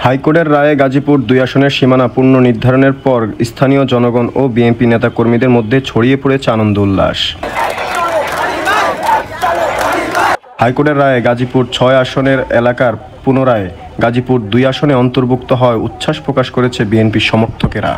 হাইকোর্টের রায়ে গাজীপুর ২ আসনের সীমানা পুনর্নির্ধারণের পর স্থানীয় জনগণ ও বিএনপি নেতাকর্মীদের মধ্যে ছড়িয়ে পড়েছে আনন্দ উল্লাস। হাইকোর্টের রায়ে গাজীপুর ৬ আসনের এলাকার পুনরায় গাজীপুর ২ আসনে অন্তর্ভুক্ত হয় উচ্ছ্বাস প্রকাশ করেছে বিএনপির সমর্থকেরা।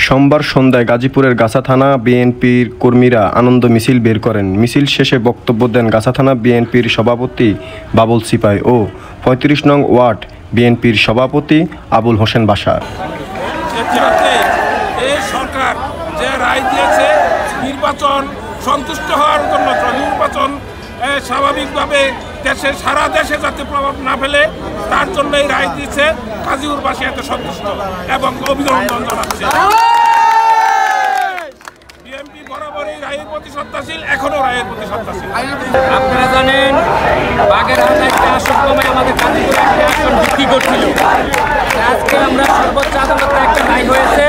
সোমবার সন্ধ্যায় গাজীপুরের গাছা থানা বিএনপির কর্মীরা আনন্দ মিছিল বের করেন। মিছিল শেষে বক্তব্য দেন গাছা থানা বিএনপির সভাপতি বাবুল সিপাই ও ৩৫ নং ওয়ার্ড বিএনপির সভাপতি আবুল হোসেন বাশার। এই সরকার যে রায় দিয়েছে নির্বাচন সন্তুষ্ট হওয়ার জন্য, নির্বাচন স্বাভাবিকভাবে সারা দেশে যাতে প্রভাব না ফেলে তার জন্য এই রায় দিয়েছে। গাজীপুরবাসী এত সন্তুষ্ট এবং অভিনন্দন জানাচ্ছে। বিএনপি বরাবরই রায়ের প্রতি শ্রদ্ধাশীল, এখনো রায়ের প্রতি শ্রদ্ধাশীল। আপনারা জানেন বাগেরহাট একটা আসন কমে আমাদের গাজীপুরে একটা আসন বিক্রি করছিল। আজকে আমরা সর্বোচ্চ আদালতে একটা রায় হয়েছে